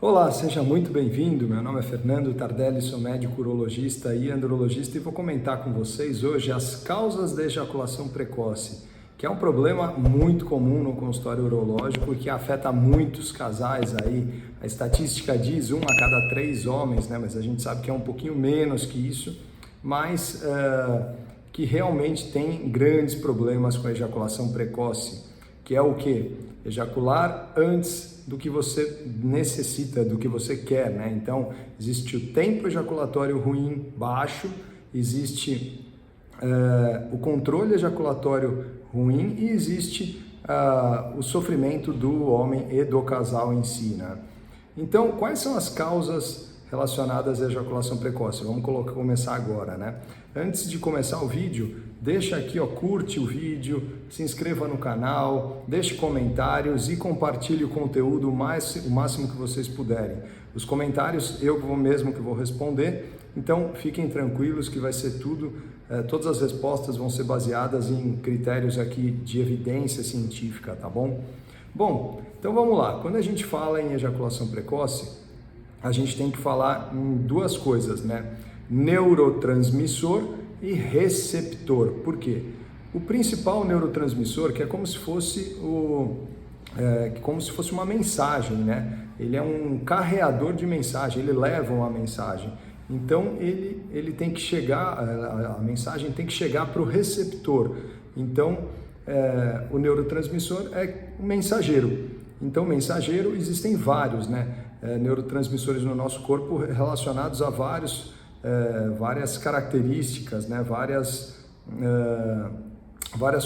Olá, seja muito bem-vindo. Meu nome é Fernando Tardelli, sou médico urologista e andrologista e vou comentar com vocês hoje as causas da ejaculação precoce, que é um problema muito comum no consultório urológico e que afeta muitos casais aí. A estatística diz 1 a cada 3 homens, né? Mas a gente sabe que é um pouquinho menos que isso, mas que realmente tem grandes problemas com a ejaculação precoce, que é o quê? Ejacular antes do que você necessita, do que você quer, né? Então, existe o tempo ejaculatório ruim, baixo, existe o controle ejaculatório ruim e existe o sofrimento do homem e do casal em si, né? Então, quais são as causas relacionadas à ejaculação precoce? Vamos começar agora, né? Antes de começar o vídeo, deixa aqui, ó, curte o vídeo, se inscreva no canal, deixe comentários e compartilhe o conteúdo o máximo que vocês puderem. Os comentários eu mesmo que vou responder, então fiquem tranquilos que vai ser tudo, todas as respostas vão ser baseadas em critérios aqui de evidência científica, tá bom? Bom, então vamos lá. Quando a gente fala em ejaculação precoce, a gente tem que falar em duas coisas, né? Neurotransmissor e receptor. Por quê? O principal neurotransmissor, que é como se fosse uma mensagem, né? Ele é um carreador de mensagem, ele leva uma mensagem. Então ele tem que chegar, a mensagem tem que chegar para o receptor. Então o neurotransmissor é um mensageiro. Então mensageiro existem vários, né? Neurotransmissores no nosso corpo relacionados a várias características, né? Várias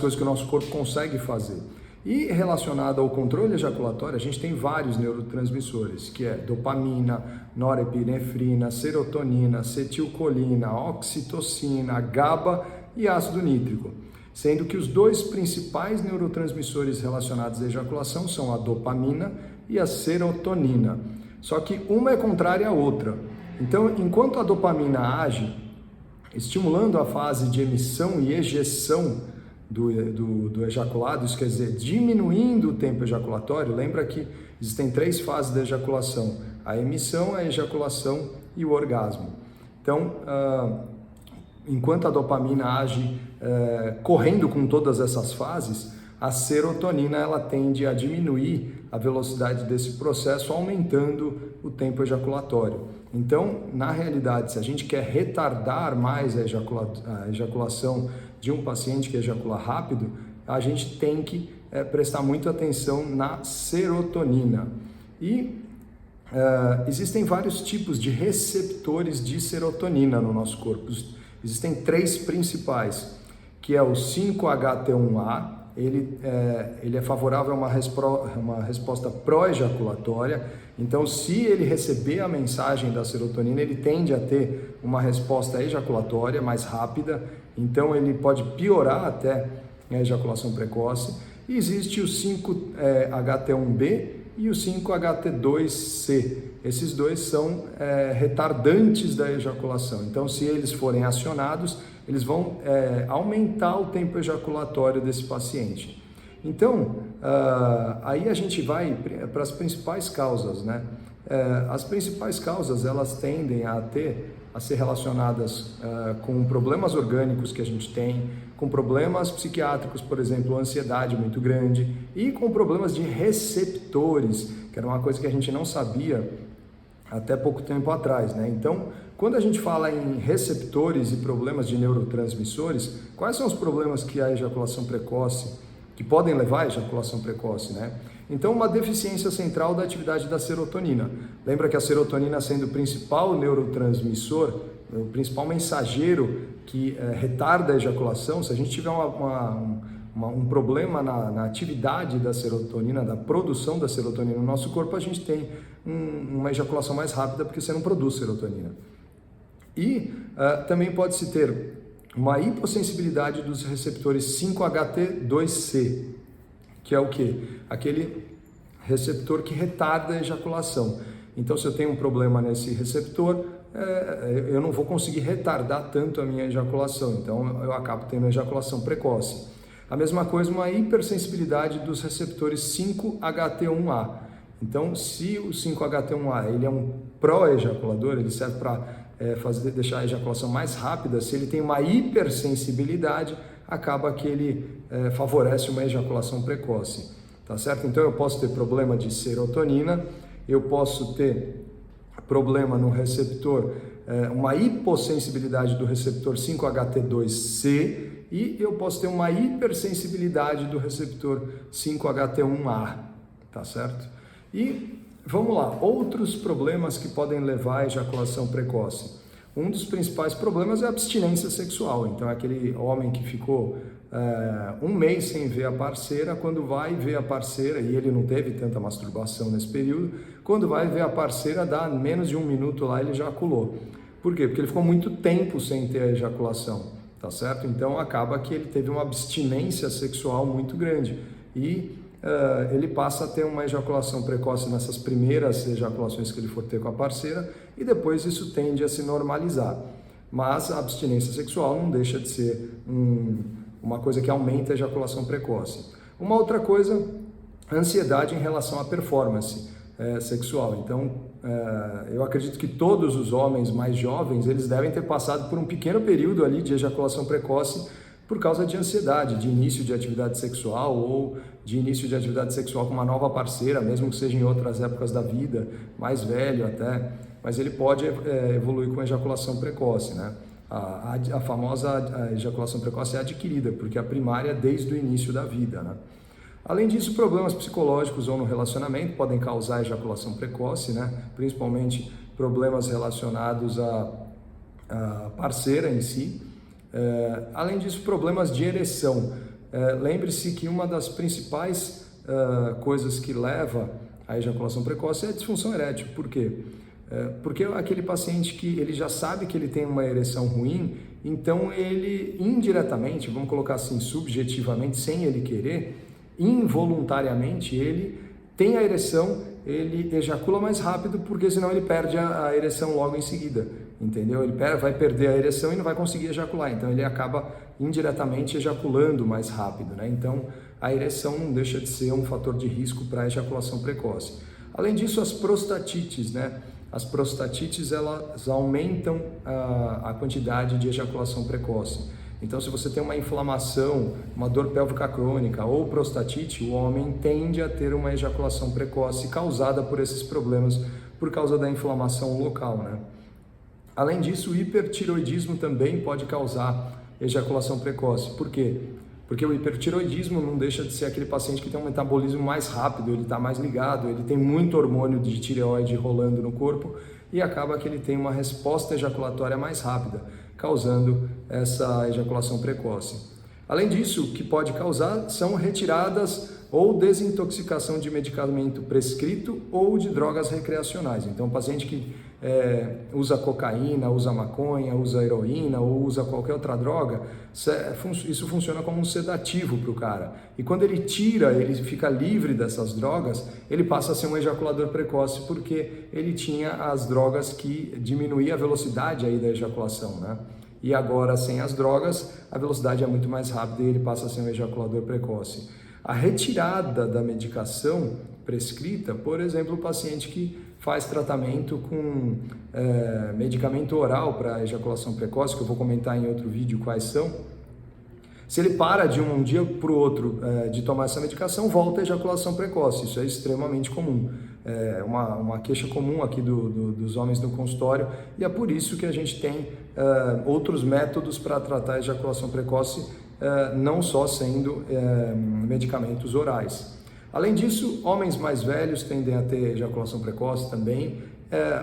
coisas que o nosso corpo consegue fazer. E relacionado ao controle ejaculatório, a gente tem vários neurotransmissores, que é dopamina, norepinefrina, serotonina, acetilcolina, oxitocina, GABA e ácido nítrico. Sendo que os dois principais neurotransmissores relacionados à ejaculação são a dopamina e a serotonina. Só que uma é contrária à outra. Então, enquanto a dopamina age estimulando a fase de emissão e ejeção do ejaculado, isso quer dizer, diminuindo o tempo ejaculatório, lembra que existem 3 fases da ejaculação: a emissão, a ejaculação e o orgasmo. Então, enquanto a dopamina age correndo com todas essas fases, a serotonina ela tende a diminuir a velocidade desse processo, aumentando o tempo ejaculatório. Então, na realidade, se a gente quer retardar mais a ejaculação de um paciente que ejacula rápido, a gente tem que prestar muita atenção na serotonina. E existem vários tipos de receptores de serotonina no nosso corpo. Existem 3 principais, que é o 5-HT1A, ele é favorável a uma resposta pró-ejaculatória. Então, se ele receber a mensagem da serotonina, ele tende a ter uma resposta ejaculatória mais rápida, então ele pode piorar até a ejaculação precoce. E existe o 5-HT1B e o 5-HT2C. Esses dois são retardantes da ejaculação. Então, se eles forem acionados, eles vão aumentar o tempo ejaculatório desse paciente. Então, aí a gente vai para as principais causas, né? As principais causas, elas tendem a ser relacionadas com problemas orgânicos que a gente tem, com problemas psiquiátricos, por exemplo, ansiedade muito grande, e com problemas de receptores, que era uma coisa que a gente não sabia até pouco tempo atrás, né? Então, quando a gente fala em receptores e problemas de neurotransmissores, quais são os problemas que a ejaculação precoce, que podem levar à ejaculação precoce, né? Então, uma deficiência central da atividade da serotonina. Lembra que a serotonina, sendo o principal neurotransmissor, o principal mensageiro que retarda a ejaculação, se a gente tiver um problema na atividade da serotonina, da produção da serotonina no nosso corpo, a gente tem uma ejaculação mais rápida porque você não produz serotonina. E também pode-se ter uma hipossensibilidade dos receptores 5-HT2C, que é o quê? Aquele receptor que retarda a ejaculação. Então, se eu tenho um problema nesse receptor, eu não vou conseguir retardar tanto a minha ejaculação, então eu acabo tendo ejaculação precoce. A mesma coisa, uma hipersensibilidade dos receptores 5-HT1A. Então, se o 5-HT1A ele é um pró-ejaculador, ele serve para deixar a ejaculação mais rápida, se ele tem uma hipersensibilidade, acaba que ele favorece uma ejaculação precoce, tá certo? Então, eu posso ter problema de serotonina, eu posso ter problema no receptor, uma hipossensibilidade do receptor 5-HT2C, e eu posso ter uma hipersensibilidade do receptor 5-HT1A, tá certo? E vamos lá, outros problemas que podem levar à ejaculação precoce. Um dos principais problemas é a abstinência sexual. Então, aquele homem que ficou um mês sem ver a parceira, quando vai ver a parceira, e ele não teve tanta masturbação nesse período, quando vai ver a parceira, dá menos de 1 minuto lá, ele ejaculou. Por quê? Porque ele ficou muito tempo sem ter a ejaculação, tá certo? Então, acaba que ele teve uma abstinência sexual muito grande e ele passa a ter uma ejaculação precoce nessas primeiras ejaculações que ele for ter com a parceira e depois isso tende a se normalizar. Mas a abstinência sexual não deixa de ser uma coisa que aumenta a ejaculação precoce. Uma outra coisa, ansiedade em relação à performance sexual. Então, eu acredito que todos os homens mais jovens, eles devem ter passado por um pequeno período ali de ejaculação precoce por causa de ansiedade, de início de atividade sexual ou de início de atividade sexual com uma nova parceira, mesmo que seja em outras épocas da vida, mais velho até, mas ele pode evoluir com ejaculação precoce, né? A famosa ejaculação precoce é adquirida, porque a primária é desde o início da vida, né? Além disso, problemas psicológicos ou no relacionamento podem causar ejaculação precoce, né? Principalmente problemas relacionados à parceira em si. Além disso, problemas de ereção. Lembre-se que uma das principais coisas que leva à ejaculação precoce é a disfunção erétil. Por quê? Porque aquele paciente que ele já sabe que ele tem uma ereção ruim, então ele indiretamente, vamos colocar assim, subjetivamente, sem ele querer, involuntariamente, ele tem a ereção, ele ejacula mais rápido, porque senão ele perde a ereção logo em seguida, entendeu? Ele vai perder a ereção e não vai conseguir ejacular, então ele acaba indiretamente ejaculando mais rápido, né? Então a ereção não deixa de ser um fator de risco para a ejaculação precoce. Além disso, as prostatites, né? As prostatites, elas aumentam a quantidade de ejaculação precoce. Então, se você tem uma inflamação, uma dor pélvica crônica ou prostatite, o homem tende a ter uma ejaculação precoce causada por esses problemas, por causa da inflamação local, né? Além disso, o hipertiroidismo também pode causar ejaculação precoce. Por quê? Porque o hipertiroidismo não deixa de ser aquele paciente que tem um metabolismo mais rápido, ele está mais ligado, ele tem muito hormônio de tireoide rolando no corpo e acaba que ele tem uma resposta ejaculatória mais rápida, causando essa ejaculação precoce. Além disso, o que pode causar são retiradas ou desintoxicação de medicamento prescrito ou de drogas recreacionais. Então, o paciente que usa cocaína, usa maconha, usa heroína ou usa qualquer outra droga, isso funciona como um sedativo para o cara. E quando ele tira, ele fica livre dessas drogas, ele passa a ser um ejaculador precoce porque ele tinha as drogas que diminuíam a velocidade aí da ejaculação, né? E agora, sem as drogas, a velocidade é muito mais rápida e ele passa a ser um ejaculador precoce. A retirada da medicação prescrita, por exemplo, o paciente que faz tratamento com medicamento oral para ejaculação precoce, que eu vou comentar em outro vídeo quais são. Se ele para de um dia para o outro de tomar essa medicação, volta a ejaculação precoce. Isso é extremamente comum. É uma queixa comum aqui dos homens no consultório e é por isso que a gente tem outros métodos para tratar a ejaculação precoce, não só sendo medicamentos orais. Além disso, homens mais velhos tendem a ter ejaculação precoce também.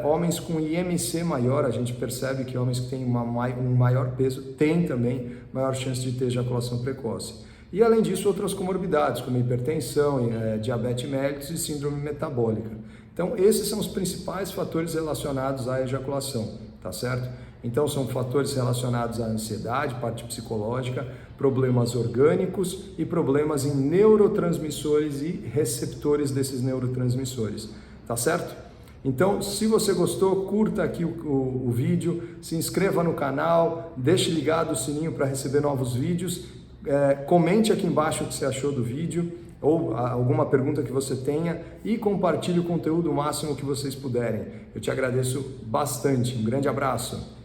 Homens com IMC maior, a gente percebe que homens que têm um maior peso têm também maior chance de ter ejaculação precoce. E além disso, outras comorbidades, como hipertensão, diabetes mellitus e síndrome metabólica. Então, esses são os principais fatores relacionados à ejaculação, tá certo? Então, são fatores relacionados à ansiedade, parte psicológica, problemas orgânicos e problemas em neurotransmissores e receptores desses neurotransmissores, tá certo? Então, se você gostou, curta aqui o vídeo, se inscreva no canal, deixe ligado o sininho para receber novos vídeos, comente aqui embaixo o que você achou do vídeo, ou alguma pergunta que você tenha e compartilhe o conteúdo o máximo que vocês puderem. Eu te agradeço bastante. Um grande abraço.